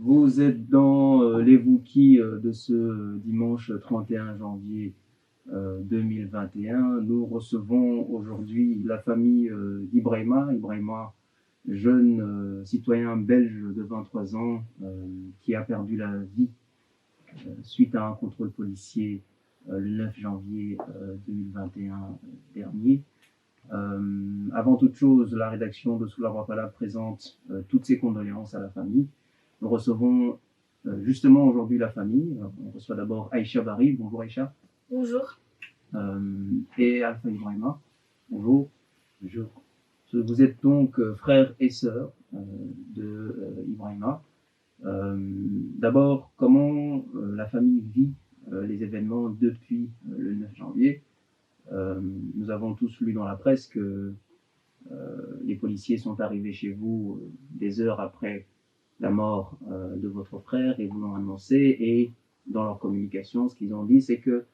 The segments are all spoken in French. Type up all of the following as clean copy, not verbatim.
Vous êtes dans les Wookiees de ce dimanche 31 janvier 2021. Nous recevons aujourd'hui la famille d'Ibrahima. Ibrahima, jeune citoyen belge de 23 ans qui a perdu la vie suite à un contrôle policier le 9 janvier 2021 dernier. Avant toute chose, la rédaction de Sous la Wapala présente toutes ses condoléances à la famille. Nous recevons justement aujourd'hui la famille. On reçoit d'abord Aïcha Bari. Bonjour Aïcha. Bonjour. Et Alpha Ibrahima. Bonjour. Bonjour. Vous êtes donc frère et sœur de Ibrahima. D'abord, comment la famille vit les événements depuis le 9 janvier? Nous avons tous lu dans la presse que les policiers sont arrivés chez vous des heures après la mort de votre frère et vous l'ont annoncé, et dans leur communication, ce qu'ils ont dit, c'est que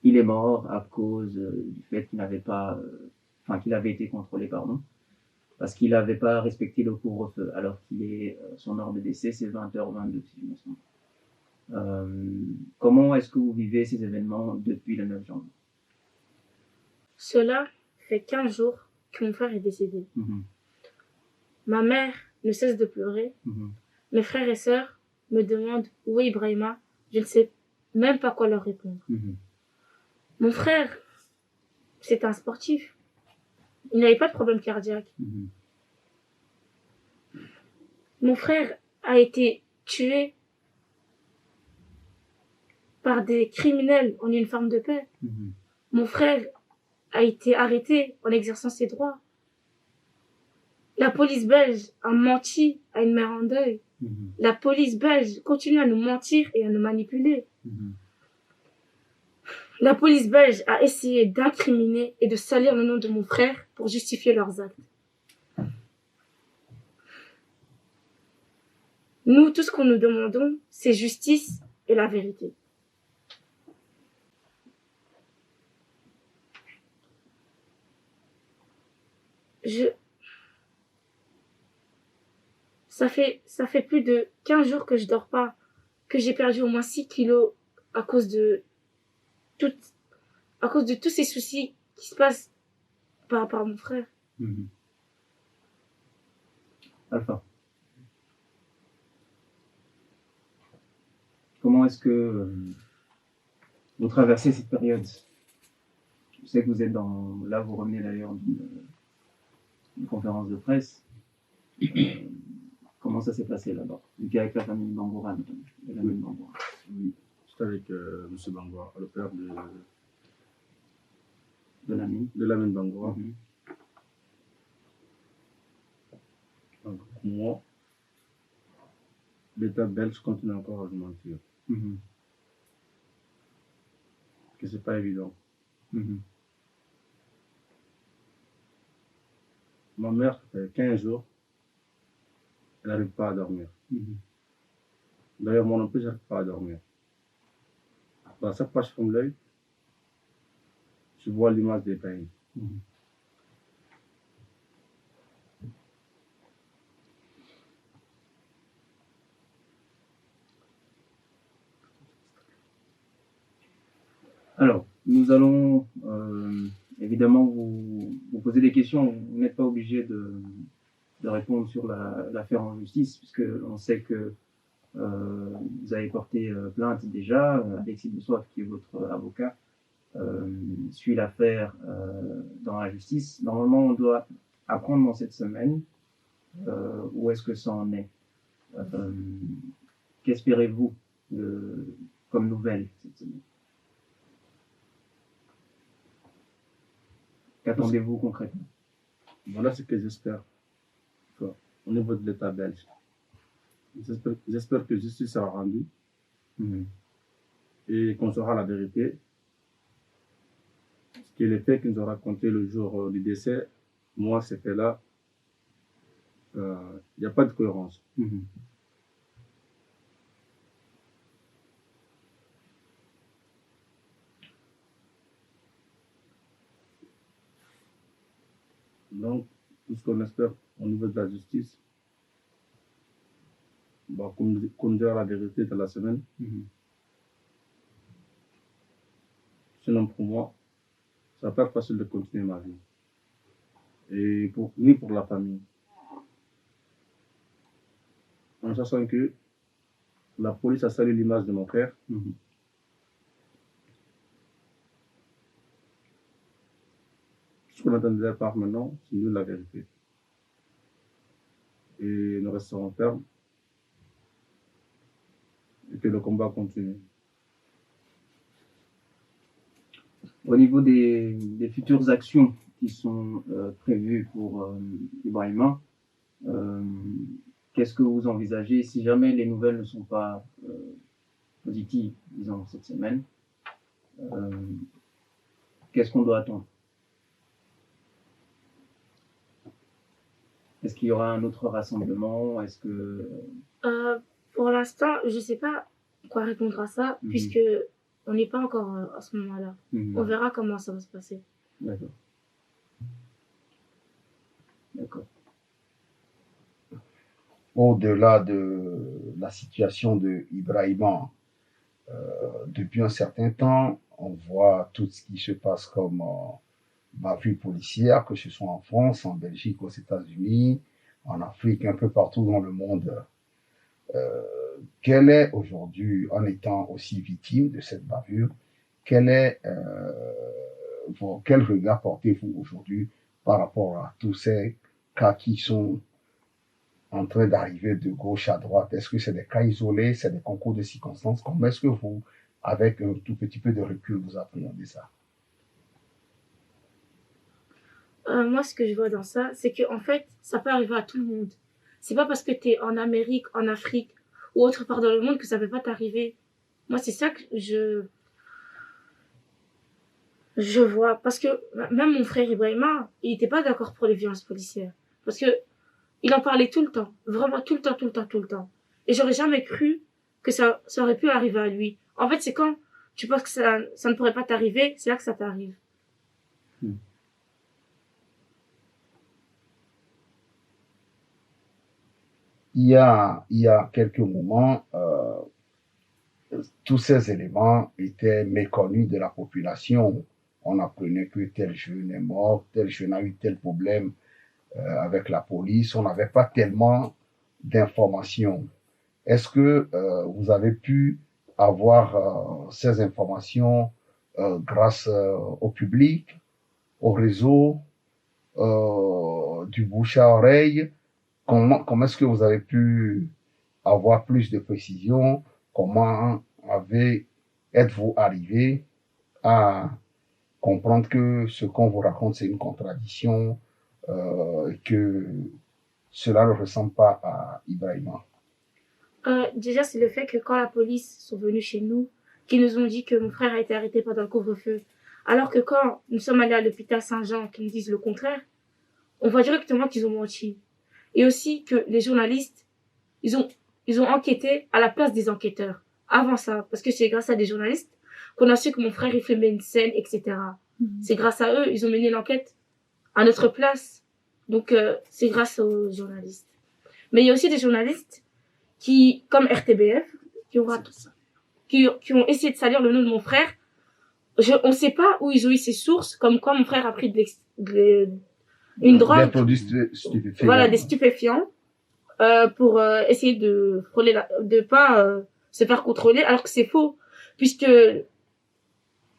il est mort à cause du fait qu'il n'avait pas, qu'il avait été contrôlé, pardon, parce qu'il n'avait pas respecté le couvre-feu, alors qu'il est, son heure de décès, c'est 20h22, si je me souviens. Comment est-ce que vous vivez ces événements depuis le 9 janvier? Cela fait 15 jours que mon frère est décédé. Ma mère ne cesse de pleurer. Mes frères et sœurs me demandent où est Ibrahima. Je ne sais même pas quoi leur répondre. Mon frère, c'est un sportif. Il n'avait pas de problème cardiaque. Mon frère a été tué par des criminels en uniforme de paix. Mon frère a été arrêté en exerçant ses droits. La police belge a menti à une mère en deuil. La police belge continue à nous mentir et à nous manipuler. La police belge a essayé d'incriminer et de salir le nom de mon frère pour justifier leurs actes. Nous, tout ce qu'on nous demandons, c'est justice et la vérité. Ça fait plus de 15 jours que je dors pas, que j'ai perdu au moins 6 kilos à cause de tous ces soucis qui se passent par rapport à mon frère. Alpha. Comment est-ce que vous traversez cette période? Je sais que vous êtes là, vous revenez d'ailleurs d'une conférence de presse. Comment ça s'est passé là-bas? Avec la famille Bangoura, notamment. Oui, j'étais avec M. Bangoura, le père de Lamine Bangoura. Donc, moi, l'État belge continue encore à nous mentir. Que c'est pas évident. Ma mère, ça fait 15 jours, elle n'arrive pas à dormir. D'ailleurs, moi non plus, je n'arrive pas à dormir. À chaque fois que je ferme l'œil, je vois l'image des peines. Alors, nous allons évidemment vous poser des questions. Vous n'êtes pas obligé de répondre sur l'affaire en justice, puisque on sait que vous avez porté plainte déjà. Alexis Boussoif, qui est votre avocat, suit l'affaire dans la justice. Normalement, on doit apprendre dans cette semaine où est-ce que ça en est. Qu'espérez-vous comme nouvelle cette semaine? Qu'attendez-vous concrètement? Voilà ce que j'espère au niveau de l'État belge. J'espère que justice sera rendue et qu'on saura la vérité. Ce qui est les faits qu'ils nous ont raconté le jour du décès, moi, ces faits-là, il n'y a pas de cohérence. Donc, tout ce qu'on espère au niveau de la justice, qu'on dira la vérité de la semaine. Sinon, pour moi, ça va pas être facile de continuer ma vie. Et ni pour la famille. En sachant que la police a sali l'image de mon frère. Ce qu'on attend de leur part maintenant, c'est nous la vérité. Et nous resterons fermes. Et que le combat continue. Au niveau des futures actions qui sont prévues pour Ibrahima, qu'est-ce que vous envisagez si jamais les nouvelles ne sont pas positives, disons, cette semaine? Qu'est-ce qu'on doit attendre? Est-ce qu'il y aura un autre rassemblement? Est-ce que... Pour l'instant, je ne sais pas quoi répondre à ça, puisque on n'est pas encore à ce moment-là. On verra comment ça va se passer. D'accord. D'accord. Au-delà de la situation de Ibrahima, depuis un certain temps, on voit tout ce qui se passe comme bavure policière, que ce soit en France, en Belgique, aux États-Unis, en Afrique, un peu partout dans le monde. Quel est aujourd'hui, en étant aussi victime de cette bavure, quel regard portez-vous aujourd'hui par rapport à tous ces cas qui sont en train d'arriver de gauche à droite? Est-ce que c'est des cas isolés, c'est des concours de circonstances? Comment est-ce que vous, avec un tout petit peu de recul, vous appréhendez ça? Moi, ce que je vois dans ça, c'est que en fait, ça peut arriver à tout le monde. C'est pas parce que tu es en Amérique, en Afrique ou autre part dans le monde que ça peut pas t'arriver. Moi, c'est ça que je vois. Parce que même mon frère Ibrahima, il était pas d'accord pour les violences policières. Parce que il en parlait tout le temps. Vraiment tout le temps. Et j'aurais jamais cru que ça aurait pu arriver à lui. En fait, c'est quand tu penses que ça ne pourrait pas t'arriver, c'est là que ça t'arrive. Il y a quelques moments, tous ces éléments étaient méconnus de la population. On apprenait que tel jeune est mort, tel jeune a eu tel problème avec la police. On n'avait pas tellement d'informations. Est-ce que vous avez pu avoir ces informations grâce au public, au réseau, du bouche à oreille? Comment est-ce que vous avez pu avoir plus de précision? Comment êtes-vous arrivé à comprendre que ce qu'on vous raconte, c'est une contradiction, et que cela ne ressemble pas à Ibrahima? Déjà, c'est le fait que quand la police sont venus chez nous, qu'ils nous ont dit que mon frère a été arrêté pendant le couvre-feu, alors que quand nous sommes allés à l'hôpital Saint-Jean, qu'ils nous disent le contraire, on voit directement qu'ils ont menti. Et aussi que les journalistes, ils ont enquêté à la place des enquêteurs. Avant ça, parce que c'est grâce à des journalistes qu'on a su que mon frère, il filmait une scène, etc. C'est grâce à eux, ils ont mené l'enquête à notre place. Donc, c'est grâce aux journalistes. Mais il y a aussi des journalistes qui, comme RTBF, qui ont essayé de salir le nom de mon frère. On ne sait pas où ils ont eu ces sources, comme quoi mon frère a pris une drogue. Des produits stupéfiants. Voilà, des stupéfiants, pour essayer de frôler de pas se faire contrôler, alors que c'est faux, puisque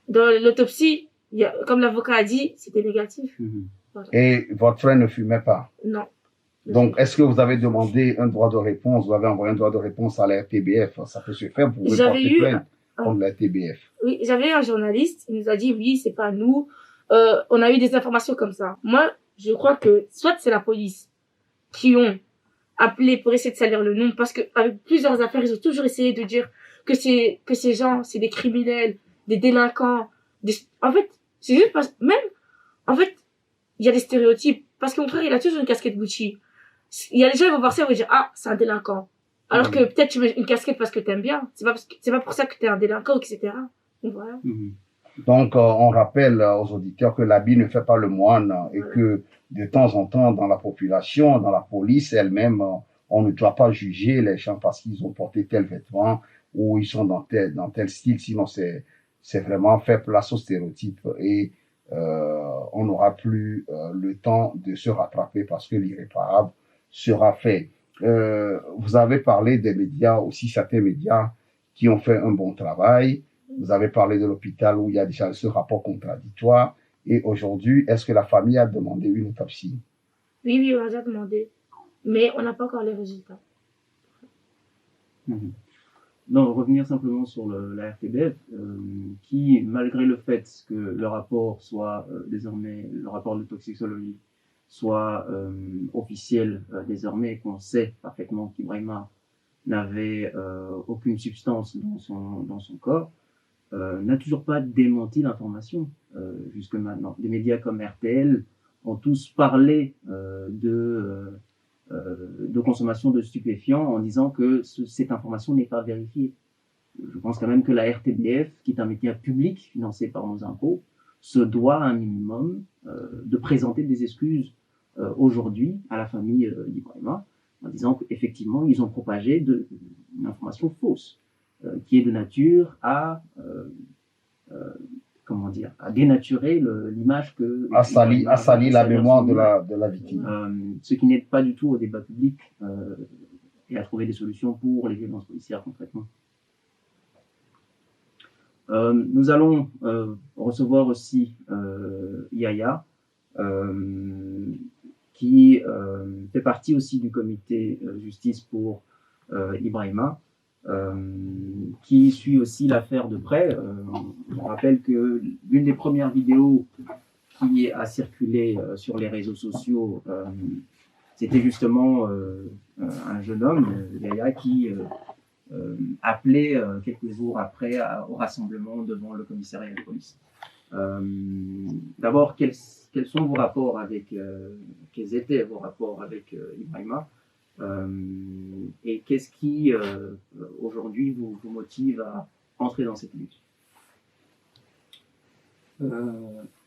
dans l'autopsie, comme l'avocat a dit, c'était négatif. Voilà. Et votre frère ne fumait pas? Non. Donc, est-ce que vous avez demandé un droit de réponse? Vous avez envoyé un droit de réponse à la RTBF? Ça peut se faire, vous pouvez porter plainte contre la RTBF. Oui, j'avais un journaliste, il nous a dit, oui, c'est pas nous. On a eu des informations comme ça. Moi, je crois que soit c'est la police qui ont appelé pour essayer de salir le nom, parce que avec plusieurs affaires, ils ont toujours essayé de dire que ces gens, c'est des criminels, des délinquants. En fait, c'est juste parce en fait, il y a des stéréotypes. Parce que mon frère, il a toujours une casquette Gucci. Il y a des gens qui vont voir ça et vont dire, ah, c'est un délinquant. Alors que peut-être tu mets une casquette parce que t'aimes bien. C'est pas pour ça que t'es un délinquant, etc. Donc voilà. Donc, on rappelle aux auditeurs que l'habit ne fait pas le moine et que de temps en temps, dans la population, dans la police elle-même, on ne doit pas juger les gens parce qu'ils ont porté tel vêtement ou ils sont dans tel style, sinon c'est vraiment faire place aux stéréotypes et on n'aura plus le temps de se rattraper parce que l'irréparable sera fait. Vous avez parlé des médias, aussi certains médias qui ont fait un bon travail. Vous avez parlé de l'hôpital où il y a déjà ce rapport contradictoire. Et aujourd'hui, est-ce que la famille a demandé une autopsie? Oui, on a déjà demandé, mais on n'a pas encore les résultats. Non, revenir simplement sur la RTBF, qui, malgré le fait que le rapport soit désormais, le rapport de toxicologie soit officiel désormais, qu'on sait parfaitement qu'Ibrahima n'avait aucune substance dans son corps, n'a toujours pas démenti l'information jusque maintenant. Des médias comme RTL ont tous parlé de consommation de stupéfiants en disant que cette information n'est pas vérifiée. Je pense quand même que la RTBF, qui est un média public financé par nos impôts, se doit un minimum de présenter des excuses aujourd'hui à la famille d'Ibrahima en disant qu'effectivement ils ont propagé une information fausse qui est de nature à comment dire, à dénaturer l'image que... À salir la mémoire de la victime. Ce qui n'aide pas du tout au débat public et à trouver des solutions pour les violences policières concrètement. Nous allons recevoir aussi Yaya, qui fait partie aussi du comité justice pour Ibrahima, qui suit aussi l'affaire de près. On rappelle que l'une des premières vidéos qui a circulé sur les réseaux sociaux, c'était justement un jeune homme, Yaya, qui appelé quelques jours après au rassemblement devant le commissariat de police. D'abord, quels sont vos rapports avec, quels étaient vos rapports avec Ibrahima, et qu'est-ce qui aujourd'hui vous motive à entrer dans cette lutte?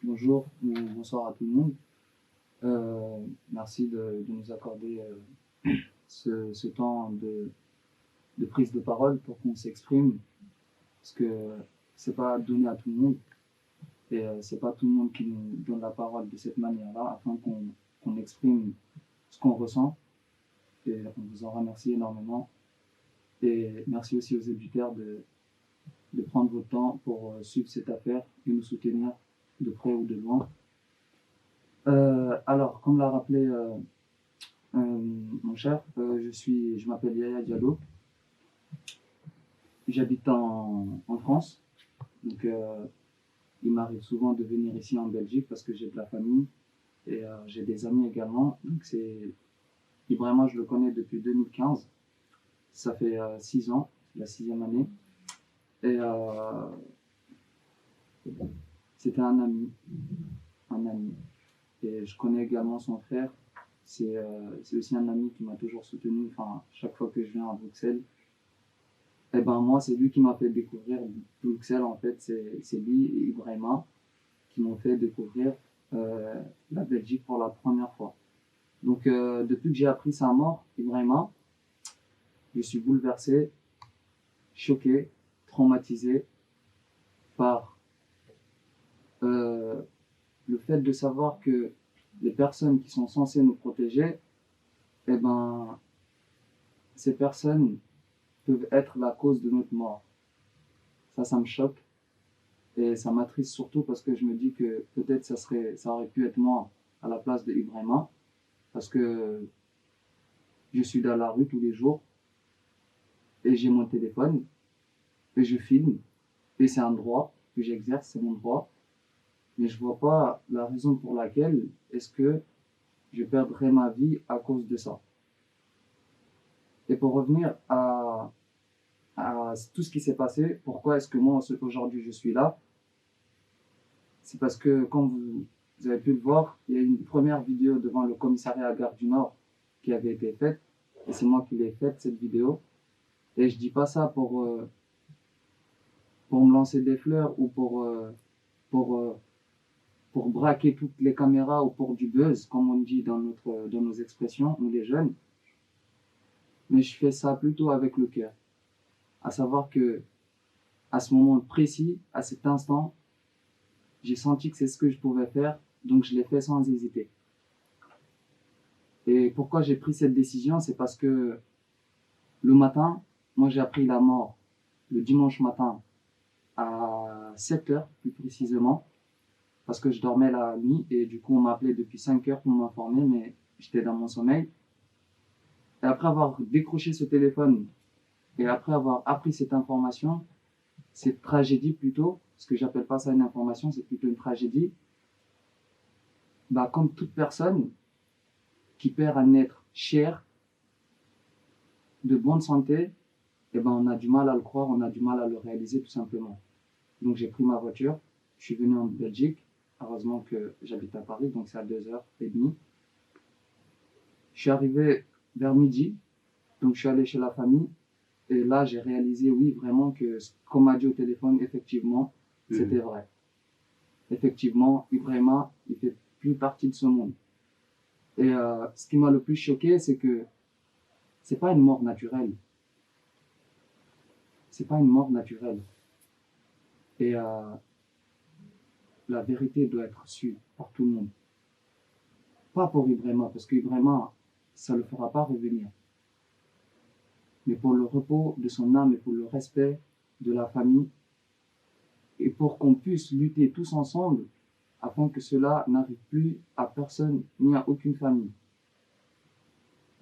Bonjour, bonsoir à tout le monde. Merci de nous accorder ce temps de prise de parole pour qu'on s'exprime, parce que c'est pas donné à tout le monde et c'est pas tout le monde qui nous donne la parole de cette manière-là afin qu'on exprime ce qu'on ressent, et on vous en remercie énormément et merci aussi aux éditeurs de prendre votre temps pour suivre cette affaire et nous soutenir de près ou de loin. Alors, comme l'a rappelé mon cher, je m'appelle Yaya Diallo. J'habite en France, donc il m'arrive souvent de venir ici en Belgique parce que j'ai de la famille et j'ai des amis également. Donc Ibrahima, je le connais depuis 2015, ça fait 6 ans, la 6e année. Et c'était un ami. Et je connais également son frère. C'est aussi un ami qui m'a toujours soutenu. Enfin, chaque fois que je viens à Bruxelles, et ben moi, c'est lui qui m'a fait découvrir Bruxelles. En fait, c'est lui et Ibrahima qui m'ont fait découvrir la Belgique pour la première fois. Donc, depuis que j'ai appris sa mort, Ibrahima, je suis bouleversé, choqué, traumatisé par le fait de savoir que les personnes qui sont censées nous protéger, eh ben, ces personnes peuvent être la cause de notre mort. Ça me choque et ça m'attriste surtout parce que je me dis que peut-être ça aurait pu être moi à la place de Ibrahima, parce que je suis dans la rue tous les jours et j'ai mon téléphone et je filme et c'est un droit que j'exerce, c'est mon droit, mais je vois pas la raison pour laquelle est-ce que je perdrais ma vie à cause de ça. Et pour revenir à tout ce qui s'est passé, pourquoi est-ce que moi aujourd'hui je suis là, c'est parce que comme vous avez pu le voir, il y a une première vidéo devant le commissariat à Gare du Nord qui avait été faite, et c'est moi qui l'ai faite cette vidéo, et je dis pas ça pour me lancer des fleurs ou pour braquer toutes les caméras ou pour du buzz, comme on dit dans nos expressions, nous les jeunes. mais je fais ça plutôt avec le cœur. À savoir que, à ce moment précis, à cet instant, j'ai senti que c'est ce que je pouvais faire, donc je l'ai fait sans hésiter. Et pourquoi j'ai pris cette décision, c'est parce que le matin, moi j'ai appris la mort le dimanche matin à 7 heures, plus précisément, parce que je dormais la nuit et du coup on m'appelait depuis 5 heures pour m'informer, mais j'étais dans mon sommeil. Et après avoir décroché ce téléphone et après avoir appris cette information, cette tragédie plutôt, parce que j'appelle pas ça une information, c'est plutôt une tragédie, bah, comme toute personne qui perd un être cher, de bonne santé, eh ben, on a du mal à le croire, on a du mal à le réaliser tout simplement. Donc j'ai pris ma voiture, je suis venu en Belgique, heureusement que j'habite à Paris, donc c'est à 2h30. Je suis arrivé vers midi, donc je suis allé chez la famille, et là j'ai réalisé, oui, vraiment que ce qu'on m'a dit au téléphone, effectivement, c'était vrai. Effectivement, Ibrahima, il fait plus partie de ce monde. Et ce qui m'a le plus choqué, c'est que c'est pas une mort naturelle. C'est pas une mort naturelle. Et la vérité doit être sue par tout le monde. Pas pour Ibrahima, parce qu'Ibrahima, ça ne le fera pas revenir. Mais pour le repos de son âme et pour le respect de la famille, et pour qu'on puisse lutter tous ensemble afin que cela n'arrive plus à personne ni à aucune famille.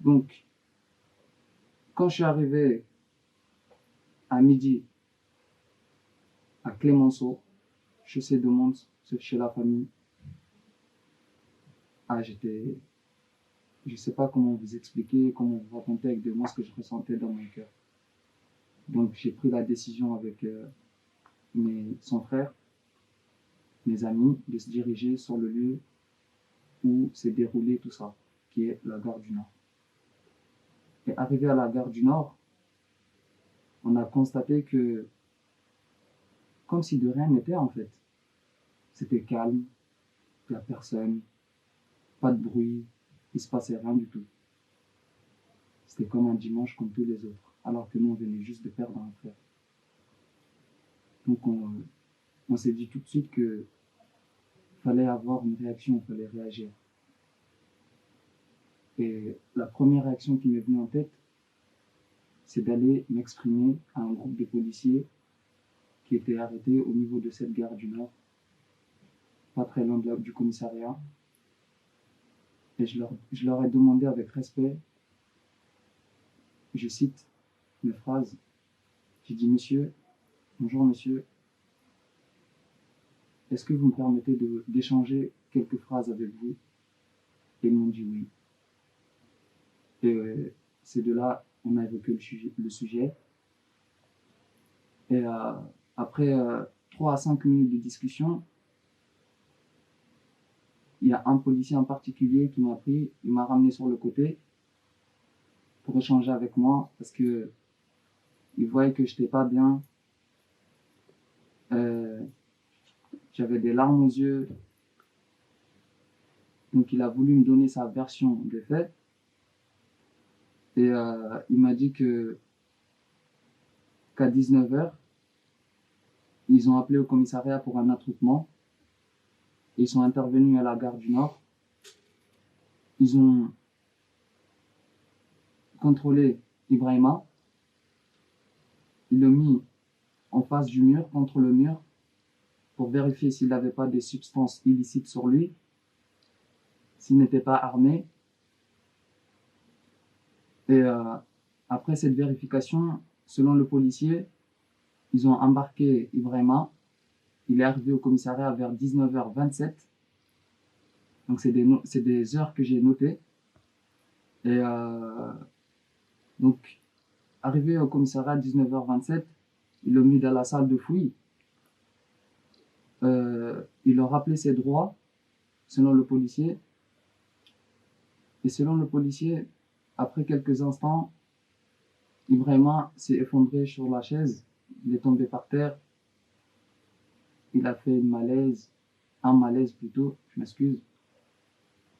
Donc, quand je suis arrivé à midi à Clémenceau, chaussée de Mons, chez la famille, je sais pas comment vous expliquer, comment vous raconter avec des mots ce que je ressentais dans mon cœur. Donc j'ai pris la décision avec son frère, mes amis, de se diriger sur le lieu où s'est déroulé tout ça, qui est la gare du Nord. Et arrivé à la gare du Nord, on a constaté que, comme si de rien n'était en fait, c'était calme, il n'y a personne, pas de bruit, il se passait rien du tout. C'était comme un dimanche comme tous les autres, alors que nous on venait juste de perdre un frère. Donc on s'est dit tout de suite que fallait avoir une réaction, il fallait réagir. Et la première réaction qui m'est venue en tête, c'est d'aller m'exprimer à un groupe de policiers qui étaient arrêtés au niveau de cette gare du Nord, pas très loin du commissariat. Et je leur ai demandé avec respect, je cite mes phrases, j'ai dit: monsieur, bonjour monsieur, est-ce que vous me permettez d'échanger quelques phrases avec vous? Et ils m'ont dit oui. Et c'est de là on a évoqué le sujet. Et après 3 à 5 minutes de discussion, il y a un policier en particulier qui m'a pris, il m'a ramené sur le côté pour échanger avec moi parce que il voyait que j'étais pas bien. J'avais des larmes aux yeux. Donc il a voulu me donner sa version des faits. Et il m'a dit qu'à 19h, ils ont appelé au commissariat pour un attroupement. Ils sont intervenus à la gare du Nord. Ils ont contrôlé Ibrahima. Ils l'ont mis en face du mur, contre le mur, pour vérifier s'il n'avait pas des substances illicites sur lui, s'il n'était pas armé. Et après cette vérification, selon le policier, ils ont embarqué Ibrahima. Il est arrivé au commissariat vers 19h27. Donc c'est des heures que j'ai notées. Et donc, arrivé au commissariat à 19h27, ils l'ont mis dans la salle de fouille. Ils ont rappelé ses droits, selon le policier. Et selon le policier, après quelques instants, Ibrahima s'est effondré sur la chaise. Il est tombé par terre. Il a fait un malaise plutôt, je m'excuse.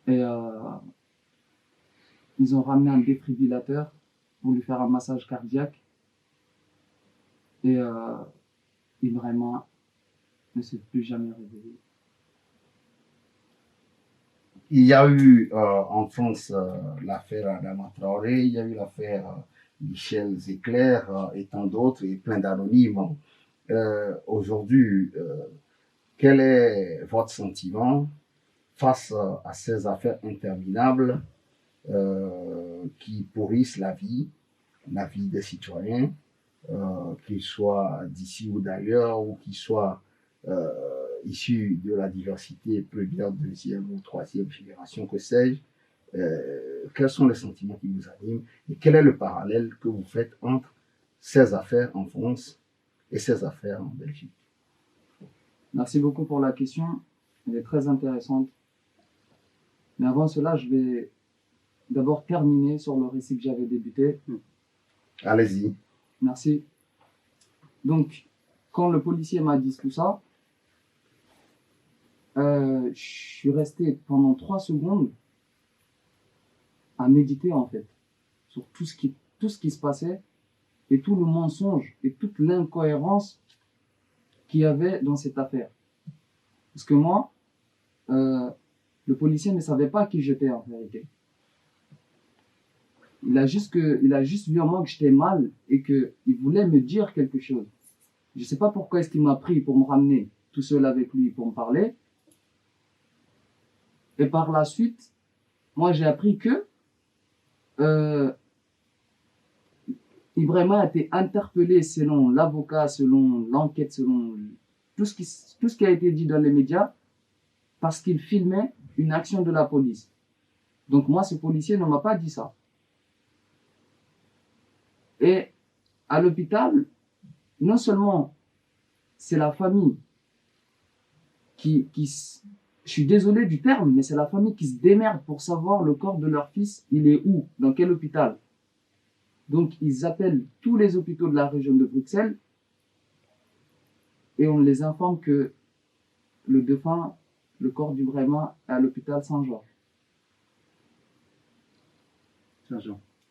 Et ils ont ramené un défibrillateur pour lui faire un massage cardiaque. Et Ibrahima ne s'est plus jamais réveillé. Il y a eu en France l'affaire Adama Traoré, il y a eu l'affaire Michel Zecler et tant d'autres, et plein d'anonymes. Aujourd'hui, quel est votre sentiment face à ces affaires interminables qui pourrissent la vie des citoyens, qu'ils soient d'ici ou d'ailleurs, ou qu'ils soient issus de la diversité première, deuxième ou troisième génération, que sais-je? Quels sont les sentiments qui vous animent et quel est le parallèle que vous faites entre ces affaires en France et ces affaires en Belgique? Merci beaucoup pour la question, elle est très intéressante. Mais avant cela, je vais d'abord terminer sur le récit que j'avais débuté. Allez-y. Merci. Donc, quand le policier m'a dit tout ça, je suis resté pendant 3 secondes à méditer en fait sur tout ce qui se passait et tout le mensonge et toute l'incohérence qu'il y avait dans cette affaire. Parce que moi, le policier ne savait pas qui j'étais en vérité. Il a juste vu en moi que j'étais mal et qu'il voulait me dire quelque chose. Je sais pas pourquoi est-ce qu'il m'a pris pour me ramener tout seul avec lui pour me parler. Et par la suite, moi j'ai appris que Ibrahima a été interpellé selon l'avocat, selon l'enquête, selon tout ce qui a été dit dans les médias, parce qu'il filmait une action de la police. Donc moi, ce policier ne m'a pas dit ça. Et à l'hôpital, non seulement c'est la famille qui je suis désolé du terme, mais c'est la famille qui se démerde pour savoir le corps de leur fils, il est où, dans quel hôpital. Donc ils appellent tous les hôpitaux de la région de Bruxelles et on les informe que le défunt, le corps d'Ibrahima, est à l'hôpital Saint-Jean.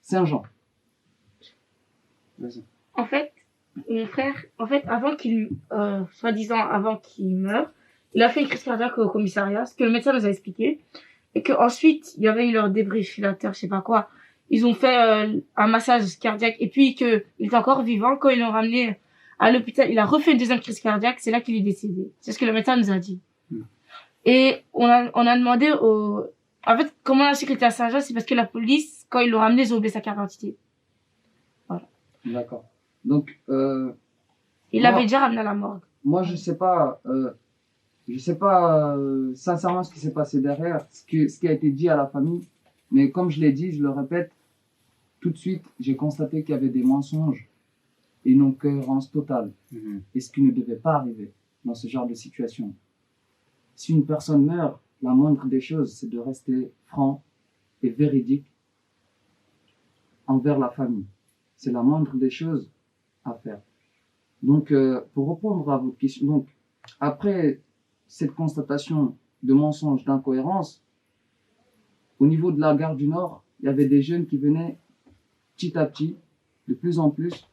Saint-Jean. Vas-y. En fait, mon frère, avant qu'il meure, il a fait une crise cardiaque au commissariat, ce que le médecin nous a expliqué. Et qu'ensuite, il y avait eu leur débrifilateur, je sais pas quoi. Ils ont fait un massage cardiaque et puis qu'il était encore vivant. Quand ils l'ont ramené à l'hôpital, il a refait une deuxième crise cardiaque, c'est là qu'il est décédé. C'est ce que le médecin nous a dit. Et on a demandé en fait, comment on a su qu'il était à Saint-Jean, c'est parce que la police, quand ils l'ont ramené, ils ont oublié sa carte d'identité. Voilà. D'accord. Donc, il l'avait déjà ramené à la morgue. Moi, je sais pas sincèrement ce qui s'est passé derrière, ce qui a été dit à la famille. Mais comme je l'ai dit, je le répète, tout de suite, j'ai constaté qu'il y avait des mensonges et une incohérence totale. Et ce qui ne devait pas arriver dans ce genre de situation. Si une personne meurt, la moindre des choses, c'est de rester franc et véridique envers la famille. C'est la moindre des choses à faire. Donc, pour répondre à votre question, donc, après cette constatation de mensonges, d'incohérence, au niveau de la gare du Nord, il y avait des jeunes qui venaient petit à petit, de plus en plus,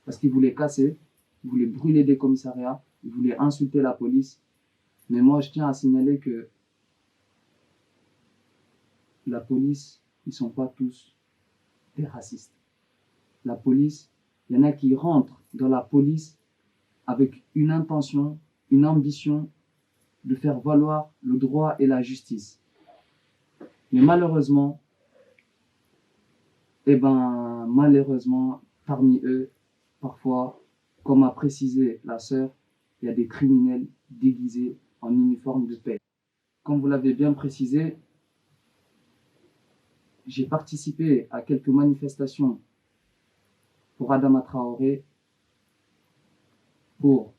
parce qu'ils voulaient casser, ils voulaient brûler des commissariats, ils voulaient insulter la police. Mais moi, je tiens à signaler que la police, ils sont pas tous des racistes. La police, il y en a qui rentrent dans la police avec une intention, une ambition de faire valoir le droit et la justice. Mais malheureusement, parmi eux, parfois, comme a précisé la sœur, il y a des criminels déguisés en uniforme de paix. Comme vous l'avez bien précisé, j'ai participé à quelques manifestations pour Adama Traoré, pour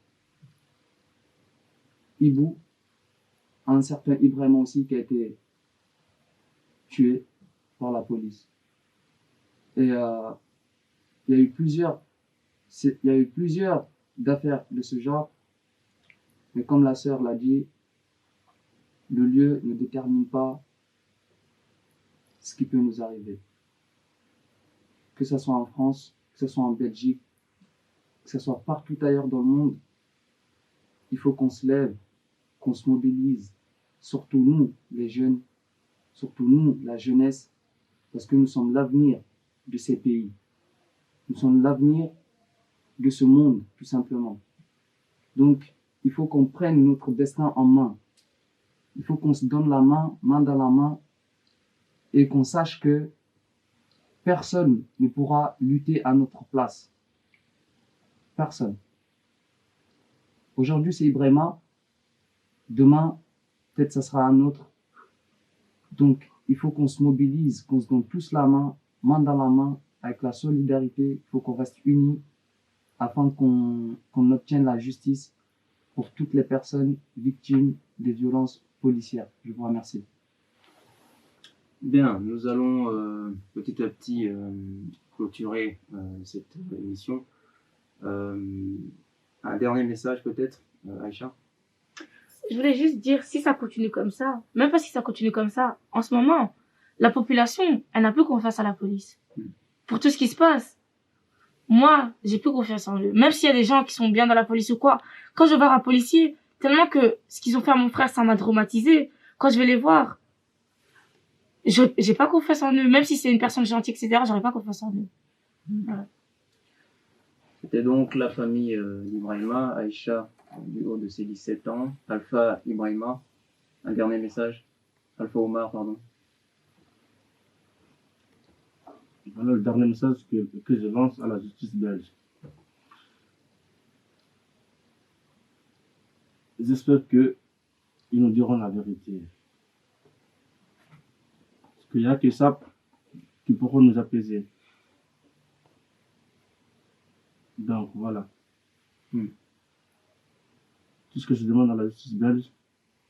Ibou, un certain Ibrahima aussi qui a été tué par la police. Et il y a eu plusieurs d'affaires de ce genre, mais comme la sœur l'a dit, le lieu ne détermine pas ce qui peut nous arriver. que ce soit en France, que ce soit en Belgique, que ce soit partout ailleurs dans le monde, il faut qu'on se lève, qu'on se mobilise, surtout nous, les jeunes, surtout nous, la jeunesse, parce que nous sommes l'avenir de ces pays. Nous sommes l'avenir de ce monde, tout simplement. Donc, il faut qu'on prenne notre destin en main. Il faut qu'on se donne la main, main dans la main, et qu'on sache que personne ne pourra lutter à notre place. Personne. Aujourd'hui, c'est Ibrahima. Demain, peut-être ça sera un autre. Donc, il faut qu'on se mobilise, qu'on se donne tous la main, main dans la main, avec la solidarité. Il faut qu'on reste unis afin qu'on obtienne la justice pour toutes les personnes victimes des violences policières. Je vous remercie. Bien, nous allons petit à petit clôturer cette émission. Un dernier message peut-être, Aïcha? Je voulais juste dire, si ça continue comme ça, même pas si ça continue comme ça, en ce moment, la population, elle n'a plus confiance à la police. Pour tout ce qui se passe. Moi, j'ai plus confiance en eux. Même s'il y a des gens qui sont bien dans la police ou quoi, quand je vois un policier, tellement que ce qu'ils ont fait à mon frère, ça m'a traumatisé. Quand je vais les voir, j'ai pas confiance en eux. Même si c'est une personne gentille, etc., j'aurais pas confiance en eux. Voilà. C'était donc la famille d'Ibrahima, Aïcha, du haut de ses 17 ans, Alpha Ibrahima. Un dernier message, Alpha Omar, pardon. Voilà le dernier message que je lance à la justice belge. J'espère qu'ils nous diront la vérité. Parce qu'il n'y a que ça qui pourront nous apaiser. Donc voilà. Tout ce que je demande à la justice belge,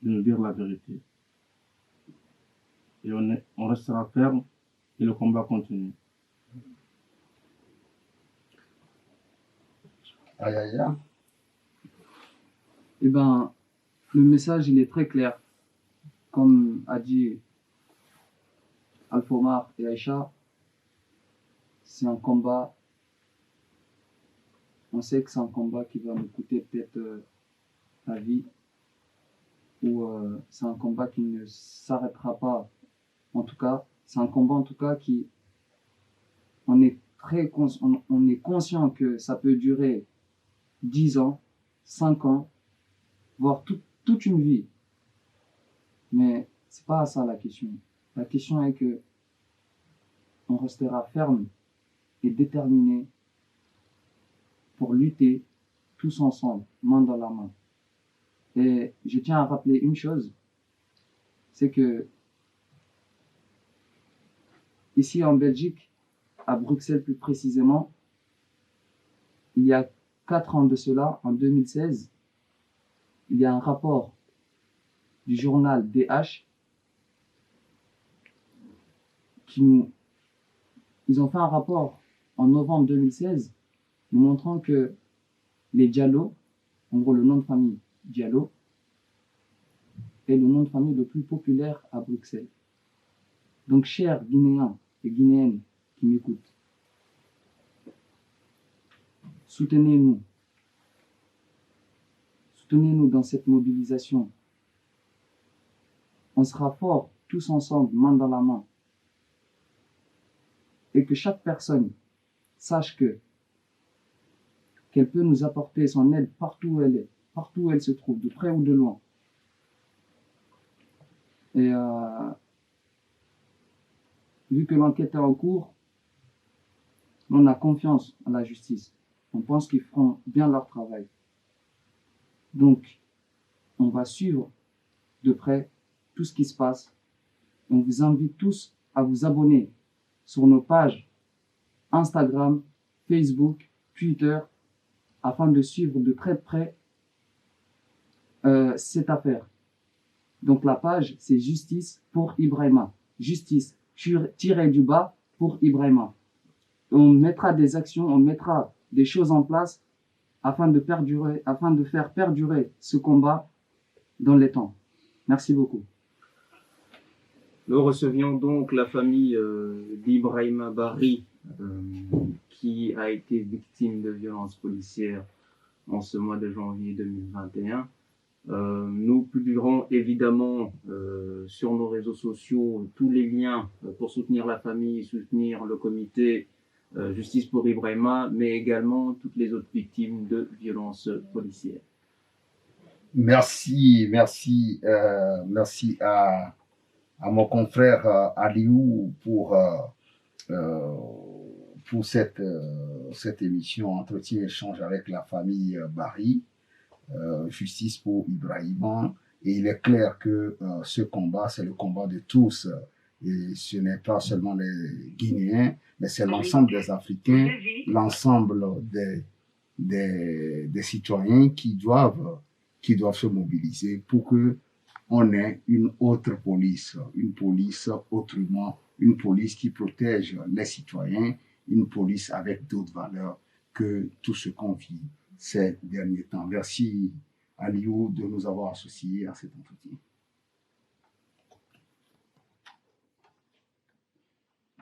de nous dire la vérité. Et on restera ferme et le combat continue. Aïe, aïe, aïe. Eh ben, le message, il est très clair. Comme a dit Alpha Omar et Aïcha, c'est un combat. On sait que c'est un combat qui va nous coûter peut-être la vie. Ou c'est un combat qui ne s'arrêtera pas. En tout cas, c'est un combat en tout cas qui... On est conscient que ça peut durer 10 ans, 5 ans, voire toute une vie. Mais c'est pas ça la question. La question est que on restera ferme et déterminé pour lutter tous ensemble, main dans la main. Et je tiens à rappeler une chose, c'est que ici en Belgique, à Bruxelles plus précisément, il y a 4 ans de cela, en 2016, il y a un rapport du journal DH ils ont fait un rapport en novembre 2016 nous montrant que les Diallo, en gros le nom de famille Diallo, est le nom de famille le plus populaire à Bruxelles. Donc chers Guinéens et Guinéennes qui m'écoutent, soutenez-nous. Soutenez-nous dans cette mobilisation. On sera forts tous ensemble, main dans la main. Et que chaque personne sache qu'elle peut nous apporter son aide partout où elle est, partout où elle se trouve, de près ou de loin. Et vu que l'enquête est en cours, on a confiance en la justice. On pense qu'ils feront bien leur travail. Donc, on va suivre de près tout ce qui se passe. On vous invite tous à vous abonner sur nos pages Instagram, Facebook, Twitter, afin de suivre de très près cette affaire. Donc la page, c'est Justice pour Ibrahima. Justice, tiré du bas, pour Ibrahima. On mettra des actions, on mettra des choses en place afin de faire perdurer ce combat dans les temps. Merci beaucoup. Nous recevions donc la famille d'Ibrahima Barry qui a été victime de violences policières en ce mois de janvier 2021. Nous publierons évidemment sur nos réseaux sociaux tous les liens pour soutenir la famille, soutenir le comité Justice pour Ibrahima, mais également toutes les autres victimes de violences policières. Merci à mon confrère Aliou pour cette émission Entretien échange avec la famille Barry, Justice pour Ibrahima. Et il est clair que ce combat, c'est le combat de tous. Et ce n'est pas seulement les Guinéens, mais c'est l'ensemble des Africains, l'ensemble des citoyens qui doivent se mobiliser pour que on ait une autre police autrement, une police qui protège les citoyens, une police avec d'autres valeurs que tout ce qu'on vit ces derniers temps. Merci Aliou de nous avoir associés à cet entretien.